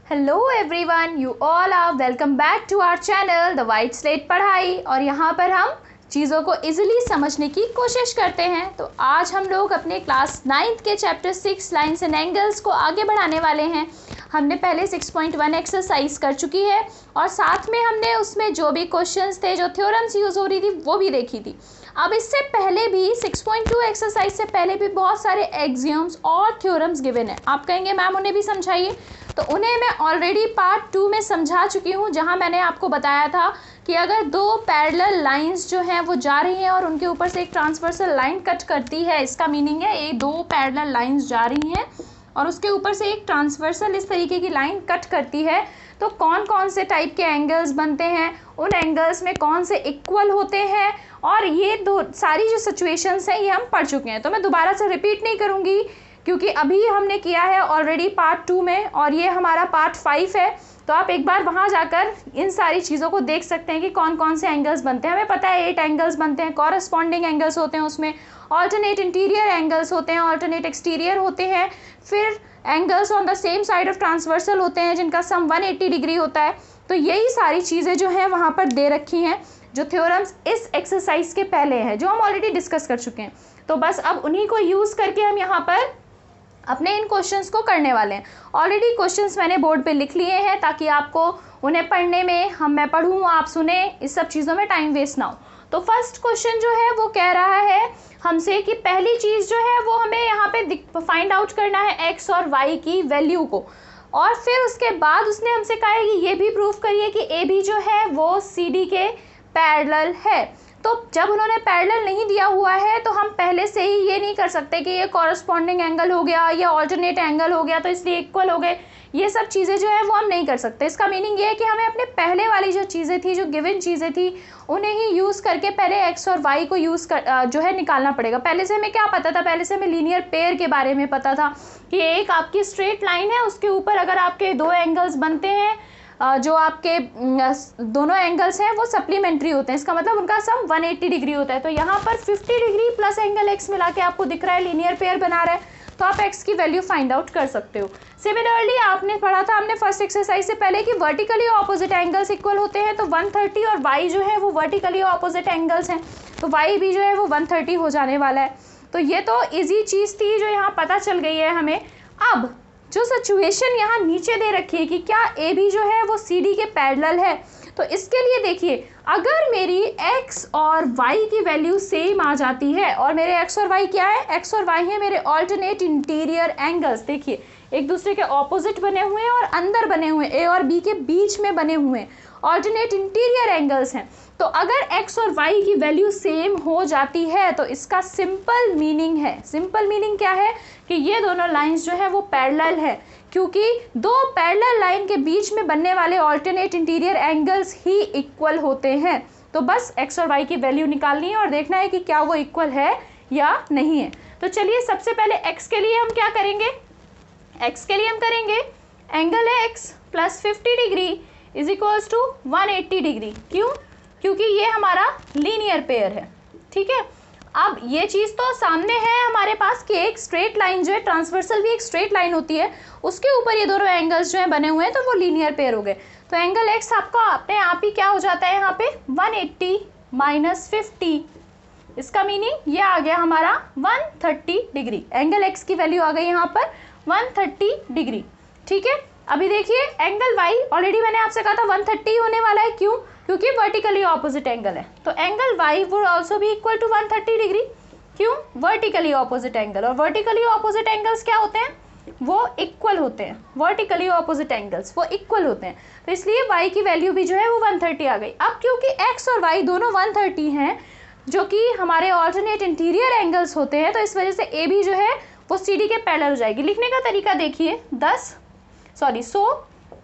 Hello everyone, you all are welcome back to our channel the white slate पढ़ाई। और यहाँ पर हम चीज़ों को इजीली समझने की कोशिश करते हैं। तो आज हम लोग अपने क्लास 9th के चैप्टर 6 लाइन्स एंड एंगल्स को आगे बढ़ाने वाले हैं। हमने पहले 6.1 एक्सरसाइज कर चुकी है और साथ में हमने उसमें जो भी क्वेश्चंस थे, जो थ्योरम्स यूज़ हो रही थी, वो भी देखी थी। अब इससे पहले भी 6.2 एक्सरसाइज से पहले भी बहुत सारे एक्सियम्स और थ्योरम्स गिवन है। आप कहेंगे मैम उन्हें भी समझाइए, तो उन्हें मैं ऑलरेडी पार्ट 2 में समझा चुकी हूँ, जहाँ मैंने आपको बताया था कि अगर दो पैरेलल लाइंस जो हैं वो जा रही हैं और उनके ऊपर से एक ट्रांसवर्सल लाइन कट करती है, इसका मीनिंग है ये दो पैरेलल लाइंस जा रही हैं और उसके ऊपर से एक ट्रांसवर्सल इस तरीके की लाइन कट करती है, तो कौन कौन से टाइप के एंगल्स बनते हैं, उन एंगल्स में कौन से इक्वल होते हैं, और ये दो सारी जो सिचुएशंस हैं ये हम पढ़ चुके हैं। तो मैं दोबारा से रिपीट नहीं करूँगी क्योंकि अभी हमने किया है ऑलरेडी पार्ट 2 में और ये हमारा पार्ट 5 है। तो आप एक बार वहाँ जाकर इन सारी चीज़ों को देख सकते हैं कि कौन कौन से एंगल्स बनते हैं। हमें पता है 8 एंगल्स बनते हैं, कॉरस्पॉन्डिंग एंगल्स होते हैं, उसमें ऑल्टरनेट इंटीरियर एंगल्स होते हैं, ऑल्टरनेट एक्सटीरियर होते हैं, फिर angles on the same side of transversal होते हैं जिनका सम 180 डिग्री होता है। तो यही सारी चीज़ें जो हैं वहाँ पर दे रखी हैं, जो थ्योरम्स इस एक्सरसाइज के पहले हैं, जो हम ऑलरेडी डिस्कस कर चुके हैं। तो बस अब उन्हीं को यूज़ करके हम यहाँ पर अपने इन क्वेश्चंस को करने वाले हैं। ऑलरेडी क्वेश्चंस मैंने बोर्ड पे लिख लिए हैं ताकि आपको उन्हें पढ़ने में, मैं पढ़ूँ आप सुने, इस सब चीज़ों में टाइम वेस्ट ना हो। तो फर्स्ट क्वेश्चन जो है वो कह रहा है हमसे कि पहली चीज़ जो है वो हमें यहाँ पे फाइंड आउट करना है एक्स और वाई की वैल्यू को, और फिर उसके बाद उसने हमसे कहा है कि ये भी प्रूफ करिए कि ए बी जो है वो सी डी के पैरेलल है। तो जब उन्होंने पैरेलल नहीं दिया हुआ है तो हम पहले से ही ये नहीं कर सकते कि ये कॉरस्पॉन्डिंग एंगल हो गया या ऑल्टरनेट एंगल हो गया तो इसलिए इक्वल हो गए। ये सब चीज़ें जो है वो हम नहीं कर सकते। इसका मीनिंग ये है कि हमें अपने पहले वाली जो चीज़ें थी, जो गिवन चीज़ें थी, उन्हें ही यूज़ करके पहले एक्स और वाई को यूज़ कर जो है निकालना पड़ेगा। पहले से हमें क्या पता था? पहले से हमें लीनियर पेयर के बारे में पता था कि एक आपकी स्ट्रेट लाइन है, उसके ऊपर अगर आपके दो एंगल्स बनते हैं, जो आपके दोनों एंगल्स हैं वो सप्लीमेंट्री होते हैं, इसका मतलब उनका सम 180 डिग्री होता है। तो यहाँ पर 50 डिग्री प्लस एंगल एक्स मिला के आपको दिख रहा है, लीनियर पेयर बना रहा है, तो आप एक्स की वैल्यू फाइंड आउट कर सकते हो। सिमिलरली आपने पढ़ा था हमने फर्स्ट एक्सरसाइज से पहले कि वर्टिकली ऑपोजिट एंगल्स इक्वल होते हैं, तो 130 और वाई जो है वो वर्टिकली ऑपोजिट एंगल्स हैं, तो वाई भी जो है वो 130 हो जाने वाला है। तो ये तो ईजी चीज़ थी जो यहाँ पता चल गई है हमें। अब जो सिचुएशन यहाँ नीचे दे रखी है कि क्या ए बी जो है वो सी डी के पैरेलल है, तो इसके लिए देखिए, अगर मेरी x और y की वैल्यू सेम आ जाती है, और मेरे x और y क्या है? x और y है मेरे ऑल्टरनेट इंटीरियर एंगल्स। देखिए एक दूसरे के ऑपोजिट बने हुए हैं और अंदर बने हुए हैं, a और b के बीच में बने हुए हैं, ऑल्टरनेट इंटीरियर एंगल्स हैं। तो अगर x और y की वैल्यू सेम हो जाती है तो इसका सिंपल मीनिंग है, सिंपल मीनिंग क्या है कि ये दोनों लाइंस जो है वो पैरेलल है, क्योंकि दो पैरेलल लाइन के बीच में बनने वाले ऑल्टरनेट इंटीरियर एंगल्स ही इक्वल होते हैं। तो बस x और y की वैल्यू निकालनी है और देखना है कि क्या वो इक्वल है या नहीं है। तो चलिए सबसे पहले x के लिए हम क्या करेंगे? x के लिए हम करेंगे एंगल है x plus 50 degree is equals to 180 degree. क्यों? क्योंकि ये हमारा लीनियर पेयर है, ठीक है। अब ये चीज़ तो सामने है हमारे पास कि एक स्ट्रेट लाइन जो है, ट्रांसवर्सल भी एक स्ट्रेट लाइन होती है, उसके ऊपर ये दोनों एंगल्स जो है बने हुए हैं, तो वो लीनियर पेयर हो गए। तो एंगल एक्स आपका अपने आप ही क्या हो जाता है यहाँ पे? 180 माइनस 50, इसका मीनिंग ये आ गया हमारा 130 डिग्री। एंगल एक्स की वैल्यू आ गई यहाँ पर 130 डिग्री, ठीक है। अभी देखिए एंगल वाई, ऑलरेडी मैंने आपसे कहा था 130 होने वाला है। क्यों? क्योंकि वर्टिकली ऑपोजिट एंगल है, तो angle y would also be equal to 130 degree. क्यों? वर्टिकली ऑपोजिट एंगल, और वर्टिकली ऑपोजिट एंगल्स क्या होते हैं? वो इक्वल होते हैं। वर्टिकली ऑपोजिट एंगल्स वो इक्वल होते हैं, तो इसलिए y की वैल्यू भी जो है वो 130 आ गई। अब क्योंकि x और y दोनों 130 हैं, जो कि हमारे ऑल्टरनेट इंटीरियर एंगल्स होते हैं, तो इस वजह से ए बी जो है वो सी डी के पैरेलल हो जाएगी। लिखने का तरीका देखिए, so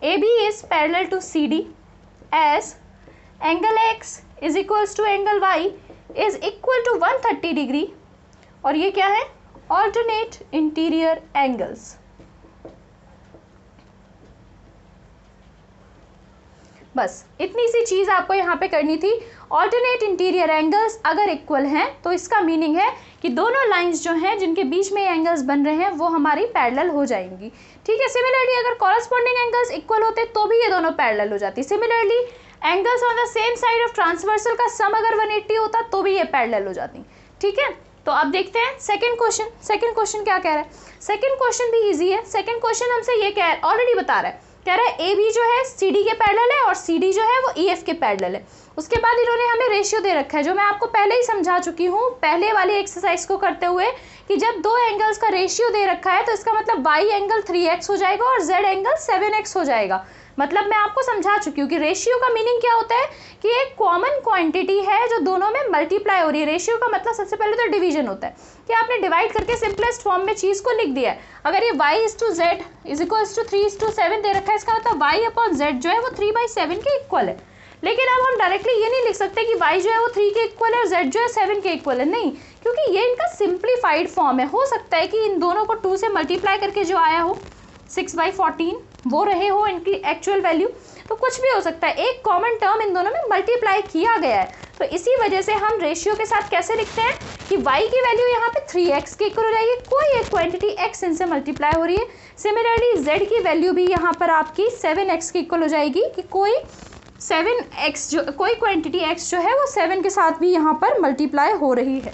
A B is parallel to C D as angle x is equals to angle y is equal to 130 degree, और ये क्या है? Alternate interior angles. बस इतनी सी चीज़ आपको यहाँ पे करनी थी। ऑल्टरनेट इंटीरियर एंगल्स अगर इक्वल हैं तो इसका मीनिंग है कि दोनों लाइंस जो हैं जिनके बीच में एंगल्स बन रहे हैं वो हमारी पैरेलल हो जाएंगी। ठीक है, सिमिलरली अगर कॉरस्पॉन्डिंग एंगल्स इक्वल होते तो भी ये दोनों पैरेलल हो जाती। Similarly angles on the same side of transversal का सम अगर 180 होता तो भी ये पैरेलल हो जाती। ठीक है, तो अब देखते हैं सेकंड क्वेश्चन। सेकंड क्वेश्चन क्या कह रहा है? सेकंड क्वेश्चन भी इजी है। सेकंड क्वेश्चन हमसे ये ऑलरेडी बता रहा है, कह रहा है ए बी जो है सी डी के पैरेलल है और सी डी जो है वो ई एफ के पैरेलल है। उसके बाद इन्होंने हमें रेशियो दे रखा है जो मैं आपको पहले ही समझा चुकी हूँ पहले वाली एक्सरसाइज को करते हुए कि जब दो एंगल्स का रेशियो दे रखा है तो इसका मतलब y एंगल 3x हो जाएगा और z एंगल 7x हो जाएगा। मतलब मैं आपको समझा चुकी हूँ कि रेशियो का मीनिंग क्या होता है कि एक कॉमन क्वांटिटी है जो दोनों में मल्टीप्लाई हो रही है। रेशियो का मतलब सबसे पहले तो डिवीजन होता है कि आपने डिवाइड करके सिंपलेस्ट फॉर्म में चीज़ को लिख दिया है। अगर ये y/z = 3:7 दे रखा है इसका मतलब y/z जो है वो 3/7 के इक्वल है। लेकिन अब हम डायरेक्टली ये नहीं लिख सकते कि y जो है वो 3 के इक्वल है और z जो है 7 के इक्वल है, नहीं, क्योंकि ये इनका सिंप्लीफाइड फॉर्म है। हो सकता है कि इन दोनों को 2 से मल्टीप्लाई करके जो आया हो 6/14 वो रहे हो इनकी एक्चुअल वैल्यू, तो कुछ भी हो सकता है। एक कॉमन टर्म इन दोनों में मल्टीप्लाई किया गया है, तो इसी वजह से हम रेशियो के साथ कैसे लिखते हैं कि y की वैल्यू यहाँ पे 3x के इक्वल हो जाएगी, कोई एक क्वांटिटी x इनसे मल्टीप्लाई हो रही है। सिमिलरली z की वैल्यू भी यहाँ पर आपकी 7x के इक्वल हो जाएगी कि कोई 7x जो कोई क्वांटिटी x जो है वो 7 के साथ भी यहाँ पर मल्टीप्लाई हो रही है।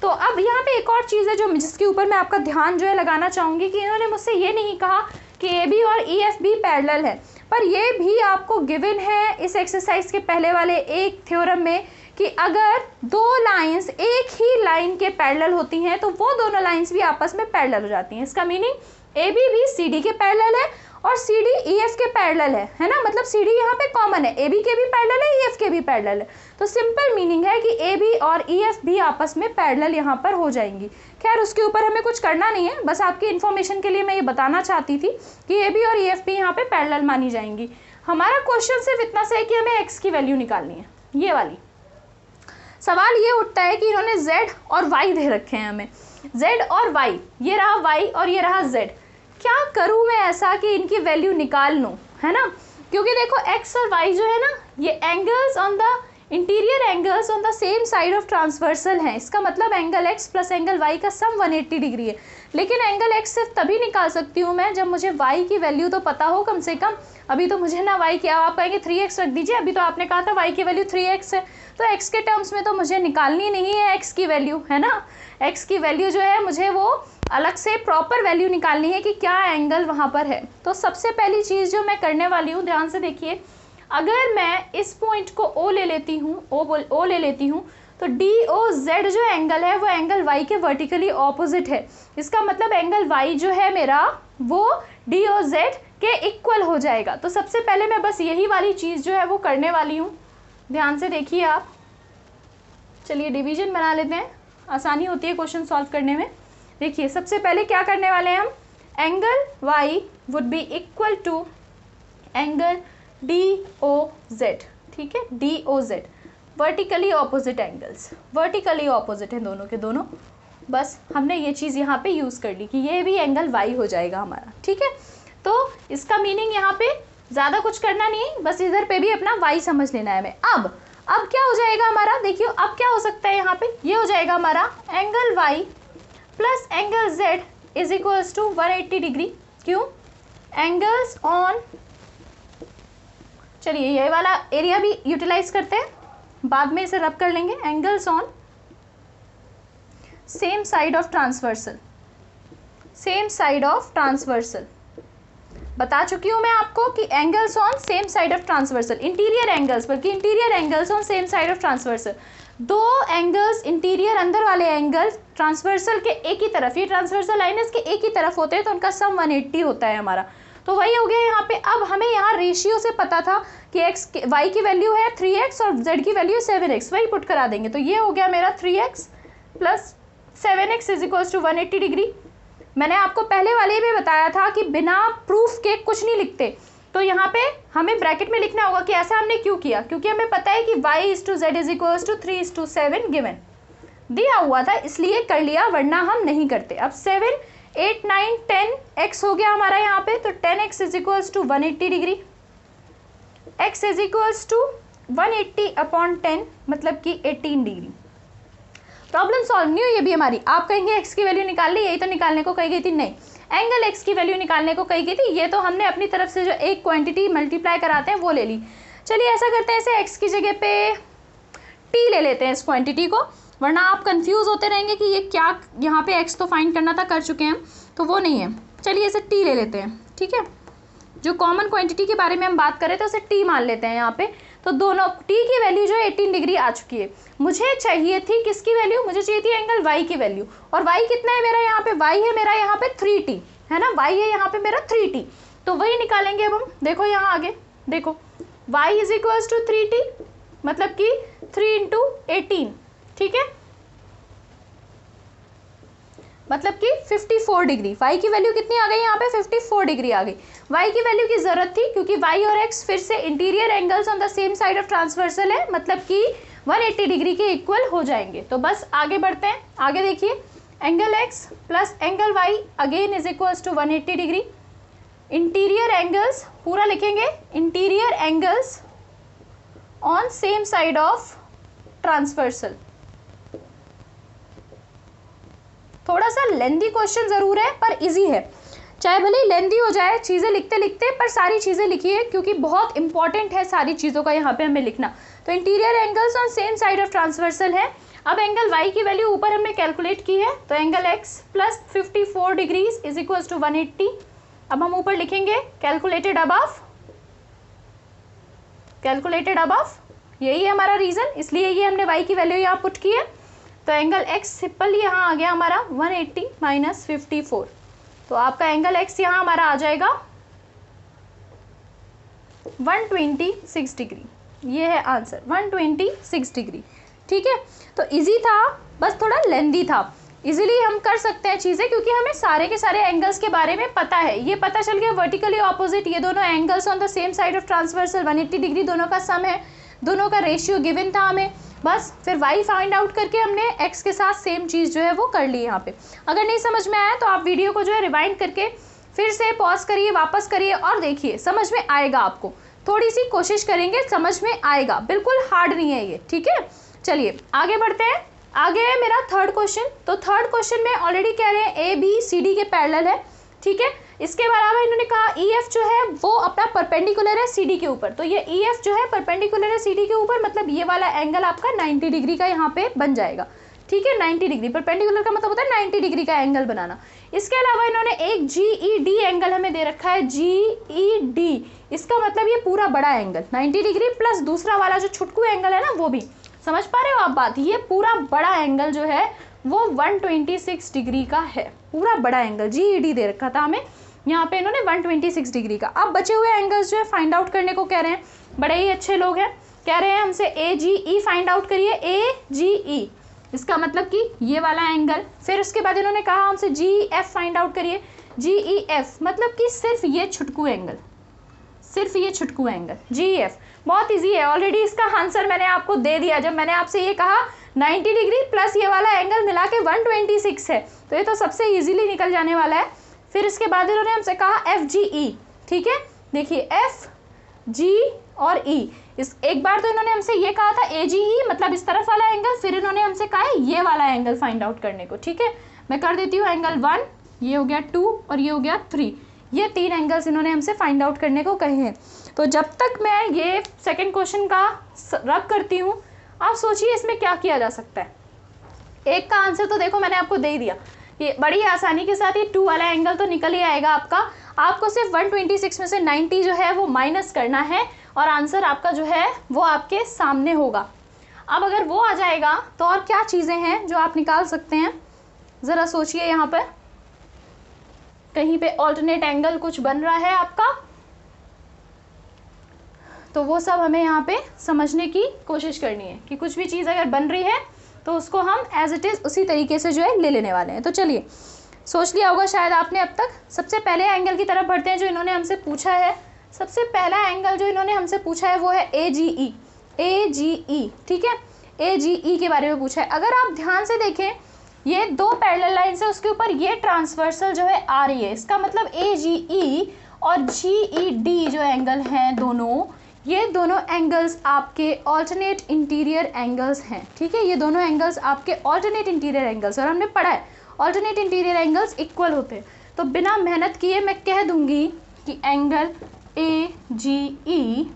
तो अब यहाँ पे एक और चीज़ है जो जिसके ऊपर मैं आपका ध्यान जो है लगाना चाहूँगी कि इन्होंने मुझसे ये नहीं कहा कि ए बी और ई एफ बी पैरेलल है, पर ये भी आपको गिवन है इस एक्सरसाइज के पहले वाले एक थ्योरम में कि अगर दो लाइंस एक ही लाइन के पैरेलल होती हैं तो वो दोनों लाइंस भी आपस में पैरेलल हो जाती हैं। इसका मीनिंग ए बी भी सी डी के पैरेलल है और सी डी ई एफ के पैरेलल है ना, मतलब सी डी यहाँ पे कॉमन है, ए बी के भी पैरेलल है, ई एफ के भी पैरेलल है। तो सिंपल मीनिंग है कि ए बी और ई एफ भी आपस में पैरेलल यहाँ पर हो जाएंगी। खैर उसके ऊपर हमें कुछ करना नहीं है, बस आपकी इन्फॉर्मेशन के लिए मैं ये बताना चाहती थी कि ए बी और ई एफ भी यहाँ पे पैरेलल मानी जाएंगी। हमारा क्वेश्चन सिर्फ इतना सा है कि हमें एक्स की वैल्यू निकालनी है। ये वाली सवाल ये उठता है कि इन्होंने z और y दे रखे हैं हमें, z और y, ये रहा y और ये रहा z। क्या करूं मैं ऐसा कि इनकी वैल्यू निकाल लूं, है ना, क्योंकि देखो x और y जो है ना ये angles on the interior angles on the same side of transversal हैं। इसका मतलब angle x plus angle y का सम 180 डिग्री है। लेकिन एंगल x सिर्फ तभी निकाल सकती हूँ मैं जब मुझे y की वैल्यू तो पता हो कम से कम। अभी तो मुझे ना y क्या, आप कहेंगे 3x रख दीजिए, अभी तो आपने कहा था y की वैल्यू 3x है, तो x के टर्म्स में तो मुझे निकालनी नहीं है x की वैल्यू, है ना। x की वैल्यू जो है मुझे वो अलग से प्रॉपर वैल्यू निकालनी है कि क्या एंगल वहाँ पर है। तो सबसे पहली चीज़ जो मैं करने वाली हूँ, ध्यान से देखिए, अगर मैं इस पॉइंट को O ले लेती हूँ, O ले लेती हूँ, तो DOZ जो एंगल है वो एंगल y के वर्टिकली ऑपोजिट है। इसका मतलब एंगल y जो है मेरा वो DOZ के इक्वल हो जाएगा। तो सबसे पहले मैं बस यही वाली चीज़ जो है वो करने वाली हूँ। ध्यान से देखिए आप, चलिए डिवीजन बना लेते हैं, आसानी होती है क्वेश्चन सॉल्व करने में। देखिए सबसे पहले क्या करने वाले हैं हम, angle y would be equal to angle DOZ, ठीक है, DOZ vertically opposite angles, vertically opposite हैं दोनों के दोनों। बस हमने ये चीज़ यहाँ पे यूज़ कर ली कि ये भी एंगल y हो जाएगा हमारा, ठीक है। तो इसका मीनिंग यहाँ पे ज़्यादा कुछ करना नहीं है, बस इधर पे भी अपना y समझ लेना है हमें। अब क्या हो जाएगा हमारा, देखिए अब क्या हो सकता है यहाँ पे, ये हो जाएगा हमारा angle y plus angle z is equals to 180 degree. क्यों, एंगल्स ऑन, चलिए ये वाला एरिया भी यूटिलाइज करते हैं, बाद में इसे रब कर लेंगे, angles on same side of transversal, same side of transversal. बता चुकी हूँ मैं आपको कि angles on same side of transversal, interior angles, बल्कि interior angles on same side of transversal. दो एंगल्स इंटीरियर अंदर वाले एंगल्स ट्रांसवर्सल के एक ही तरफ, ये ट्रांसवर्सल लाइन इसके एक ही तरफ होते हैं तो उनका सम 180 होता है हमारा। तो वही हो गया यहाँ पे। अब हमें यहाँ रेशियो से पता था कि y की वैल्यू है 3x और z की वैल्यू 7x, वही पुट करा देंगे। तो ये हो गया मेरा 3x plus 7x is equals to 180 degree. मैंने आपको पहले वाले में बताया था कि बिना प्रूफ के कुछ नहीं लिखते, तो यहाँ पे हमें ब्रैकेट में लिखना होगा कि ऐसा हमने क्यों किया, क्योंकि हमें पता है कि y/z is equals to 3:7 given दिया हुआ था, इसलिए कर लिया, वरना हम नहीं करते। अब 7, 8, 9, 10x हो गया हमारा यहाँ पे, तो 10x is equals to 180 degree. x is equals to 180/10 मतलब कि 18 डिग्री। प्रॉब्लम सॉल्व नहीं हुई ये भी हमारी। आप कहेंगे x की वैल्यू निकाल ली, यही तो निकालने को कही गई थी। नहीं, एंगल x की वैल्यू निकालने को कही गई थी। ये तो हमने अपनी तरफ से जो एक क्वांटिटी मल्टीप्लाई कराते हैं वो ले ली। चलिए ऐसा करते हैं, इसे x की जगह पे t ले लेते हैं इस क्वांटिटी को, वरना आप कंफ्यूज होते रहेंगे कि ये क्या, यहाँ पे x तो फाइंड करना था, कर चुके हैं, तो वो नहीं है। चलिए इसे t ले लेते हैं, ठीक है। जो कॉमन क्वांटिटी के बारे में हम बात कर रहे थे उसे t मान लेते हैं यहाँ पे। तो दोनों t की वैल्यू जो है 18 डिग्री आ चुकी है। मुझे चाहिए थी किसकी वैल्यू, मुझे चाहिए थी एंगल y की वैल्यू। और y कितना है मेरा यहाँ पे, y है मेरा यहाँ पे 3t, है ना, y है यहाँ पे मेरा 3t। तो वही निकालेंगे अब हम। देखो यहाँ आगे देखो, y is equals to 3t मतलब कि 3 × 18, ठीक है, मतलब कि 54 डिग्री। y की वैल्यू कितनी आ गई यहाँ पे, 54 डिग्री आ गई। y की वैल्यू की जरूरत थी क्योंकि y और x फिर से interior angles on the same side of transversal है, मतलब कि 180 डिग्री के इक्वल हो जाएंगे। तो बस आगे बढ़ते हैं। आगे देखिए, angle x plus angle y again is equals to 180 degree. Interior angles पूरा लिखेंगे, interior angles on same side of transversal. थोड़ा सा लेंदी क्वेश्चन जरूर है पर इजी है, चाहे भले ही लेंदी हो जाए चीज़ें लिखते लिखते, पर सारी चीज़ें लिखिए क्योंकि बहुत इंपॉर्टेंट है सारी चीज़ों का यहाँ पे हमें लिखना। तो interior angles on same side of transversal है। अब एंगल y की वैल्यू ऊपर हमने कैलकुलेट की है, तो angle x plus 54 degrees is equals to 180। अब हम ऊपर लिखेंगे कैलकुलेटेड अबव, कैलकुलेटेड अबव, यही है हमारा रीजन, इसलिए ये हमने y की वैल्यू यहाँ पुट की है। तो एंगल x सिंपल यहाँ आ गया हमारा 180 माइनस 54। तो आपका एंगल x यहाँ हमारा आ जाएगा 126 डिग्री। ये है आंसर, 126 डिग्री, ठीक है। तो इजी था, बस थोड़ा लेंदी था। इजीली हम कर सकते हैं चीज़ें क्योंकि हमें सारे के सारे एंगल्स के बारे में पता है। ये पता चल गया वर्टिकली ऑपोजिट, ये दोनों angles on the same side of transversal 180 degree, दोनों का सम है, दोनों का रेशियो गिवन था हमें। बस फिर y फाइंड आउट करके हमने x के साथ सेम चीज़ जो है वो कर ली यहाँ पे। अगर नहीं समझ में आया तो आप वीडियो को जो है रिवाइंड करके फिर से पॉज करिए, वापस करिए और देखिए, समझ में आएगा आपको। थोड़ी सी कोशिश करेंगे, समझ में आएगा, बिल्कुल हार्ड नहीं है ये, ठीक है। चलिए आगे बढ़ते हैं। आगे है मेरा थर्ड क्वेश्चन। तो थर्ड क्वेश्चन में ऑलरेडी कह रहे हैं ABCD के पैरेलल है, ठीक है। इसके अलावा इन्होंने कहा EF जो है वो अपना परपेंडिकुलर है CD के ऊपर। तो ये EF जो है परपेंडिकुलर है CD के ऊपर, मतलब ये वाला एंगल आपका 90 डिग्री का यहाँ पे बन जाएगा, ठीक है। 90 डिग्री परपेंडिकुलर का मतलब होता है 90 डिग्री का एंगल बनाना। इसके अलावा इन्होंने एक GED एंगल हमें दे रखा है, GED, इसका मतलब ये पूरा बड़ा एंगल 90 डिग्री प्लस दूसरा वाला जो छुटकू एंगल है ना, वो भी। समझ पा रहे हो आप बात, ये पूरा बड़ा एंगल जो है वो 126 डिग्री का है, पूरा बड़ा एंगल GED दे रखा था हमें, यहाँ पे इन्होंने 126 डिग्री का। अब बचे हुए एंगल्स जो है फाइंड आउट करने को कह रहे हैं, बड़े ही अच्छे लोग हैं, कह रहे हैं हमसे AGE फाइंड आउट करिए, AGE इसका मतलब कि ये वाला एंगल। फिर उसके बाद इन्होंने कहा हमसे GEF फाइंड आउट करिए, GEF मतलब कि सिर्फ ये छुटकू एंगल, सिर्फ ये छुटकू एंगल GEF। बहुत इजी है, ऑलरेडी इसका आंसर मैंने आपको दे दिया जब मैंने आपसे ये कहा 90 डिग्री प्लस ये वाला एंगल मिला के 126 है, तो ये तो सबसे इजीली निकल जाने वाला है। फिर इसके बाद इन्होंने हमसे कहा FGE, ठीक है। देखिए FG और E, इस एक बार तो इन्होंने हमसे ये कहा था AGE मतलब इस तरफ वाला एंगल, फिर इन्होंने हमसे कहा है ये वाला एंगल फाइंड आउट करने को, ठीक है। मैं कर देती हूँ एंगल 1, ये हो गया 2 और ये हो गया 3, ये 3 एंगल्स इन्होंने हमसे फाइंड आउट करने को कहे हैं। तो जब तक मैं ये सेकंड क्वेश्चन का रब करती हूँ, आप सोचिए इसमें क्या किया जा सकता है। एक का आंसर तो देखो मैंने आपको दे ही दिया, ये बड़ी आसानी के साथ ये 2 वाला एंगल तो निकल ही आएगा आपका। आपको सिर्फ 126 में से 90 जो है वो माइनस करना है और आंसर आपका जो है वो आपके सामने होगा। अब अगर वो आ जाएगा तो और क्या चीज़ें हैं जो आप निकाल सकते हैं, ज़रा सोचिए। यहाँ पर कहीं पे ऑल्टरनेट एंगल कुछ बन रहा है आपका, तो वो सब हमें यहाँ पे समझने की कोशिश करनी है कि कुछ भी चीज़ अगर बन रही है तो उसको हम एज इट इज़ उसी तरीके से जो है ले लेने वाले हैं। तो चलिए, सोच लिया होगा शायद आपने अब तक। सबसे पहले एंगल की तरफ बढ़ते हैं जो इन्होंने हमसे पूछा है। सबसे पहला एंगल जो इन्होंने हमसे पूछा है वो है AGE, AGE, ठीक है। AGE के बारे में पूछा है। अगर आप ध्यान से देखें, ये 2 पैरेलल लाइन्स है, उसके ऊपर ये ट्रांसवर्सल जो है आ रही है, इसका मतलब AGE और GED जो एंगल हैं दोनों, ये दोनों एंगल्स आपके ऑल्टरनेट इंटीरियर एंगल्स हैं, ठीक है। ये दोनों एंगल्स आपके ऑल्टरनेट इंटीरियर एंगल्स, और हमने पढ़ा है ऑल्टरनेट इंटीरियर एंगल्स इक्वल होते हैं। तो बिना मेहनत किए मैं कह दूंगी कि angle A G E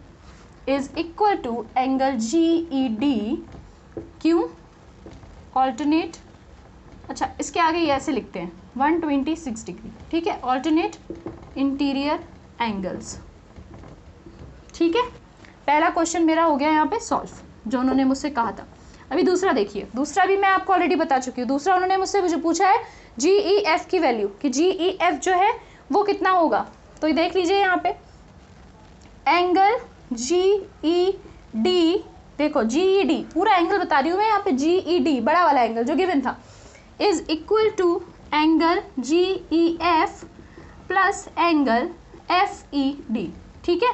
is equal to angle G E D. क्यों? ऑल्टरनेट, अच्छा इसके आगे ये ऐसे लिखते हैं 126 डिग्री, ठीक है, ऑल्टरनेट इंटीरियर एंगल्स, ठीक है। पहला क्वेश्चन मेरा हो गया यहाँ पे सॉल्व, जो उन्होंने मुझसे कहा था। अभी दूसरा देखिए, दूसरा भी मैं आपको ऑलरेडी बता चुकी हूँ। दूसरा उन्होंने मुझे पूछा है जी ई एफ की वैल्यू, कि जी ई एफ जो है वो कितना होगा। तो ये देख लीजिए यहाँ पे एंगल जी ई डी, देखो जी ई डी पूरा एंगल बता रही हूँ मैं यहाँ पे, जी ई डी बड़ा वाला एंगल जो गिवन था is equal to angle G E F plus angle F E D, ठीक है।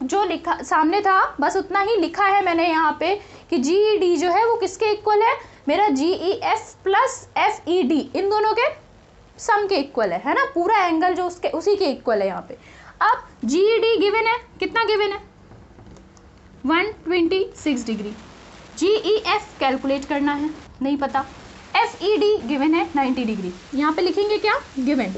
जो लिखा सामने था बस उतना ही लिखा है मैंने यहाँ पे कि जी ई डी जो है वो किसके इक्वल है, मेरा G E F plus F E D, इन दोनों के सम के इक्वल है ना, पूरा एंगल जो उसके उसी के इक्वल है यहाँ पे। अब जी ई डी गिवन है, कितना गिवन है 126 डिग्री। जी ई एफ कैलकुलेट करना है, नहीं पता। एफ ई डी गिवन है 90 डिग्री। यहाँ पे लिखेंगे क्या गिवन,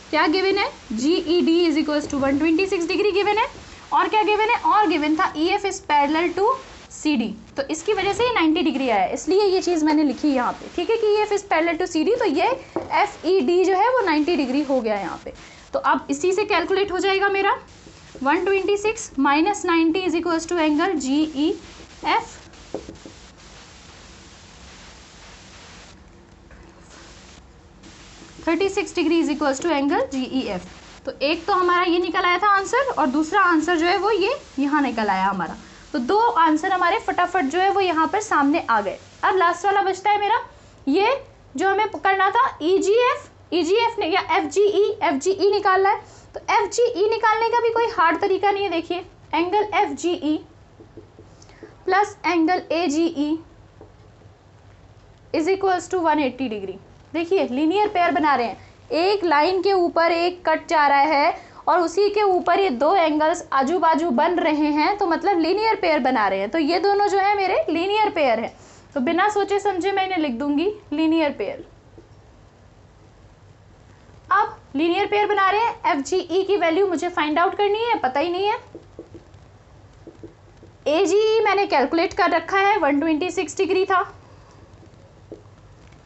क्या गिवन है, G E D is equals to 126 degree given है। और क्या गिवन है, और गिवन था E F is parallel to C D, तो इसकी वजह से ये 90 डिग्री आया है, इसलिए ये चीज़ मैंने लिखी यहाँ पे, ठीक है, कि E F is parallel to C D, तो ये एफ ई डी जो है वो 90 डिग्री हो गया यहाँ पे। तो अब इसी से कैलकुलेट हो जाएगा मेरा 126 minus 90 is equals to angle G E F, (36 degree is equals to angle G E F. तो एक तो हमारा ये निकल आया था आंसर, और दूसरा आंसर जो है वो ये यहाँ निकल आया हमारा। तो दो आंसर हमारे फटाफट जो है वो यहाँ पर सामने आ गए। अब लास्ट वाला बचता है मेरा, ये जो हमें करना था ई जी एफ ने या एफ जी ई निकालना है। तो एफ जी ई निकालने का भी कोई हार्ड तरीका नहीं है। देखिए angle F G E plus angle A G E is equals to 180 degree. देखिए लीनियर पेयर बना रहे हैं, एक लाइन के ऊपर एक कट जा रहा है और उसी के ऊपर ये दो एंगल्स आजू बाजू बन रहे हैं, तो मतलब लीनियर पेयर बना रहे हैं। तो ये दोनों जो है मेरे लीनियर पेयर है, तो बिना सोचे समझे मैं इन्हें लिख दूंगी लीनियर पेयर। अब लीनियर पेयर बना रहे हैं, एफ जी ई की वैल्यू मुझे फाइंड आउट करनी है, पता ही नहीं है। ए जी ई मैंने कैलकुलेट कर रखा है, 126 डिग्री था,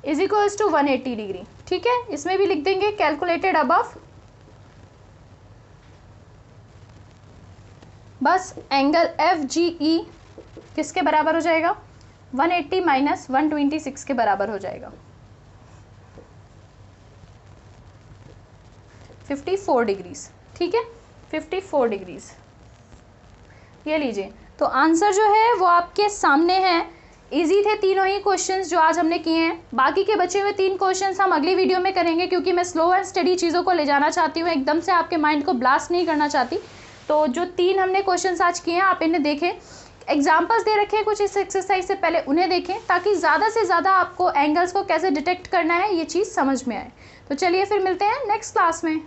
इज इक्वल्स टू 180 डिग्री, ठीक है। इसमें भी लिख देंगे कैलकुलेटेड अबव। बस एंगल एफ जी ई किसके बराबर हो जाएगा, 180 माइनस 126 के बराबर हो जाएगा, 54 डिग्रीज, ठीक है, 54 डिग्रीज। ये लीजिए, तो आंसर जो है वो आपके सामने है। इजी थे तीनों ही क्वेश्चंस जो आज हमने किए हैं। बाकी के बचे हुए 3 क्वेश्चंस हम अगली वीडियो में करेंगे, क्योंकि मैं स्लो एंड स्टडी चीज़ों को ले जाना चाहती हूँ, एकदम से आपके माइंड को ब्लास्ट नहीं करना चाहती। तो जो 3 हमने क्वेश्चंस आज किए हैं आप इन्हें देखें, एग्जाम्पल्स दे रखे हैं कुछ इस एक्सरसाइज से, पहले उन्हें देखें ताकि ज़्यादा से ज़्यादा आपको एंगल्स को कैसे डिटेक्ट करना है ये चीज़ समझ में आए। तो चलिए फिर मिलते हैं नेक्स्ट क्लास में।